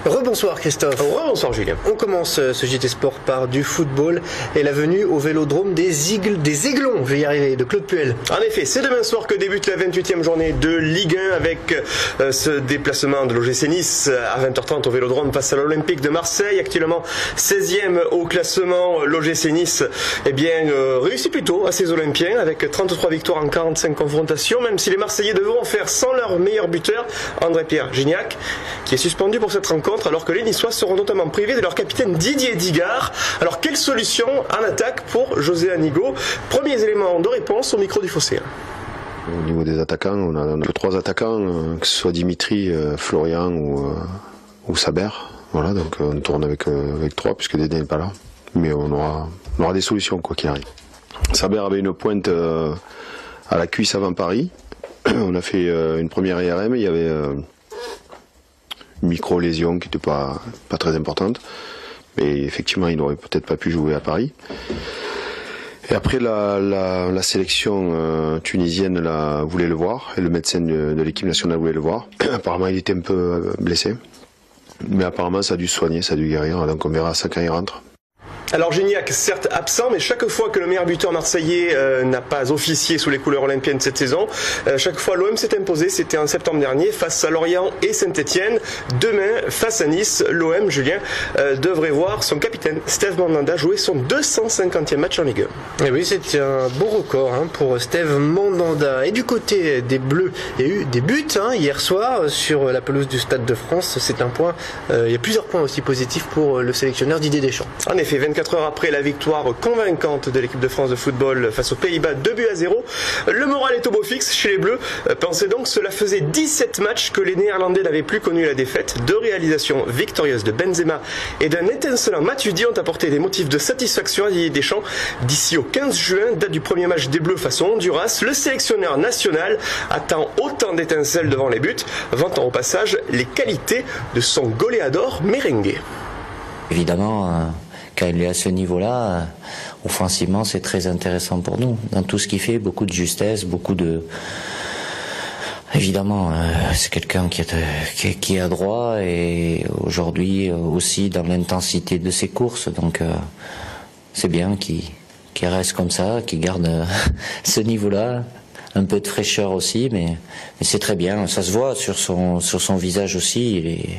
Rebonsoir Christophe. Rebonsoir Julien. On commence ce JT Sport par du football et la venue au Vélodrome des Aiglons, je vais y arriver, de Claude Puel. En effet, c'est demain soir que débute la 28e journée de Ligue 1 avec ce déplacement de l'OGC Nice à 20h30 au Vélodrome face à l'Olympique de Marseille. Actuellement 16e au classement, l'OGC Nice réussit plutôt à ses Olympiens avec 33 victoires en 45 confrontations, même si les Marseillais devront faire sans leur meilleur buteur, André-Pierre Gignac, qui est suspendu pour cette rencontre, alors que les Niçois seront notamment privés de leur capitaine Didier Digard. Alors quelle solution en attaque pour José Anigo? Premiers éléments de réponse au micro du Phocéen. Au niveau des attaquants, on a 3 attaquants, que ce soit Dimitri, Florian ou Saber. Voilà, donc on tourne avec 3 puisque Dédé n'est pas là. Mais on aura des solutions quoi qu'il arrive. Saber avait une pointe à la cuisse avant Paris. On a fait une première IRM, il y avait une micro-lésion qui n'était pas très importante. Mais effectivement, il n'aurait peut-être pas pu jouer à Paris. Et après, la sélection tunisienne voulait le voir, et le médecin de l'équipe nationale voulait le voir. Apparemment, il était un peu blessé. Mais apparemment, ça a dû se soigner, ça a dû guérir. Donc on verra ça quand il rentre. Alors Gignac, certes absent, mais chaque fois que le meilleur buteur marseillais n'a pas officié sous les couleurs olympiennes cette saison, chaque fois l'OM s'est imposé, c'était en septembre dernier, face à Lorient et Saint-Etienne. Demain, face à Nice, l'OM, Julien, devrait voir son capitaine, Steve Mandanda, jouer son 250e match en Ligue 1. Et oui, c'est un beau record pour Steve Mandanda. Et du côté des Bleus, il y a eu des buts hier soir sur la pelouse du Stade de France. C'est un point, il y a plusieurs points aussi positifs pour le sélectionneur Didier Deschamps. En effet, 24 heures après la victoire convaincante de l'équipe de France de football face aux Pays-Bas, 2-0, le moral est au beau fixe chez les Bleus. Pensez donc, cela faisait 17 matchs que les Néerlandais n'avaient plus connu la défaite. 2 réalisations victorieuses de Benzema et d'un étincelant Matuidi ont apporté des motifs de satisfaction à Didier Deschamps. D'ici au 15 juin, date du premier match des Bleus face au Honduras, le sélectionneur national attend autant d'étincelles devant les buts, vantant au passage les qualités de son goléador merengue. Évidemment, quand il est à ce niveau-là, offensivement, c'est très intéressant pour nous. Dans tout ce qu'il fait, beaucoup de justesse, beaucoup de... Évidemment, c'est quelqu'un qui est adroit et aujourd'hui aussi dans l'intensité de ses courses. Donc c'est bien qu'il reste comme ça, qu'il garde ce niveau-là. Un peu de fraîcheur aussi, mais c'est très bien. Ça se voit sur son visage aussi.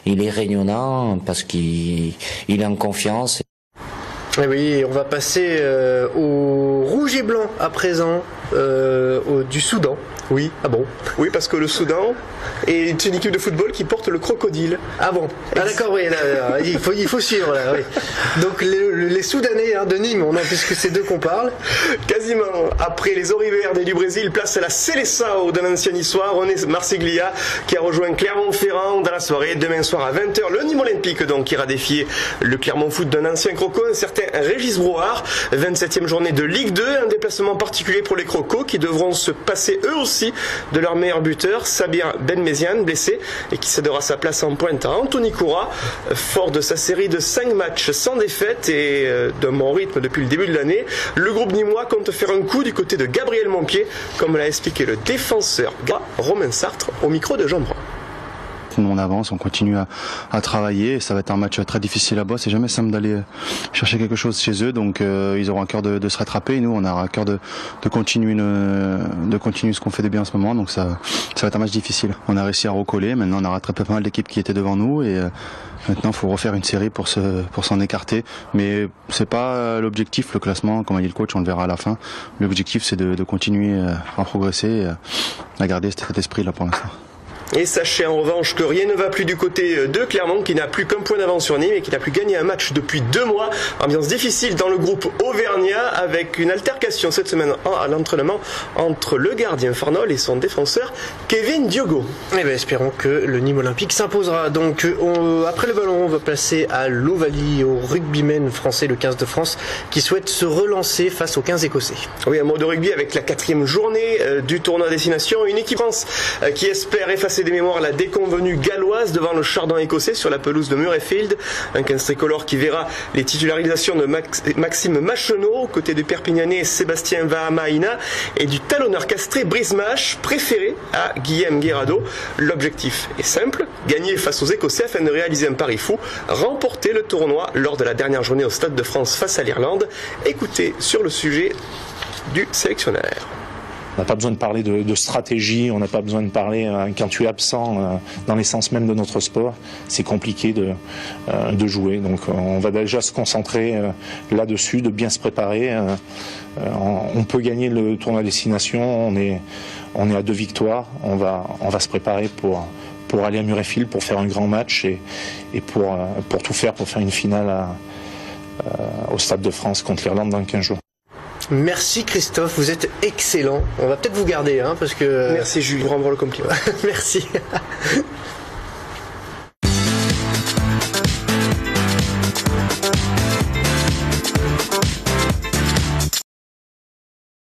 Il est rayonnant parce qu'il est en confiance. Et oui, on va passer au rouge et blanc à présent, du Soudan. Oui. Ah bon? Oui, parce que le Soudan est une équipe de football qui porte le crocodile. Ah bon? Ah d'accord, oui, là, il faut suivre là, oui. Donc les Soudanais de Nîmes, puisque c'est d'eux qu'on parle. Quasiment. Après les Oriverdes du Brésil, place à la Seleção d'un ancien niçois, René Marceglia, qui a rejoint Clermont-Ferrand dans la soirée. Demain soir à 20h, le Nîmes Olympique donc ira défier le Clermont Foot d'un ancien croco, un certain Régis Brouard. 27e journée de Ligue 2, un déplacement particulier pour les crocos qui devront se passer eux aussi de leur meilleur buteur, Sabir Benmeziane, blessé, et qui cédera sa place en pointe à Anthony Koura, fort de sa série de 5 matchs sans défaite et d'un bon rythme depuis le début de l'année. Le groupe nîmois compte faire un coup du côté de Gabriel Montpied, comme l'a expliqué le défenseur Romain Sartre au micro de Jean Brun. On avance, on continue à travailler. Ça va être un match très difficile là-bas. C'est jamais simple d'aller chercher quelque chose chez eux. Donc ils auront à cœur de se rattraper. Et nous, on aura à cœur de continuer ce qu'on fait de bien en ce moment. Donc ça va être un match difficile. On a réussi à recoller. Maintenant, on a rattrapé pas mal d'équipes qui étaient devant nous. Et maintenant, il faut refaire une série pour s'en écarter. Mais c'est pas l'objectif, le classement. Comme a dit le coach, on le verra à la fin. L'objectif, c'est de continuer à progresser, à garder cet esprit là pour l'instant. Et sachez en revanche que rien ne va plus du côté de Clermont, qui n'a plus qu'un point d'avance sur Nîmes et qui n'a plus gagné un match depuis 2 mois. Ambiance difficile dans le groupe Auvergnat avec une altercation cette semaine à l'entraînement entre le gardien Farnol et son défenseur Kevin Diogo. Eh bien, espérons que le Nîmes Olympique s'imposera. Donc après le ballon, on va passer à l'Ovalie, au rugbyman français, le 15 de France, qui souhaite se relancer face au 15 écossais. Oui, un mot de rugby avec la 4e journée du tournoi à destination. Une équipe France qui espère effacer effacer des mémoires la déconvenue galloise devant le Chardon écossais sur la pelouse de Murrayfield. Un 15 tricolore qui verra les titularisations de Maxime Macheneau, côté du Perpignanais Sébastien Vahamaina et du talonneur castré Brice Mache, préféré à Guillaume Guerrado. L'objectif est simple, gagner face aux Écossais afin de réaliser un pari fou, remporter le tournoi lors de la dernière journée au Stade de France face à l'Irlande. Écoutez sur le sujet du sélectionneur. On n'a pas besoin de parler de stratégie, on n'a pas besoin de parler, quand tu es absent dans l'essence même de notre sport, c'est compliqué de jouer. Donc on va déjà se concentrer là-dessus, de bien se préparer. On peut gagner le tournoi destination, on est à 2 victoires, on va se préparer pour aller à Murrayfield, pour faire un grand match et pour tout faire pour faire une finale au Stade de France contre l'Irlande dans 15 jours. Merci Christophe, vous êtes excellent. On va peut-être vous garder, parce que... Merci Jules, pour rendre le compliment. Merci.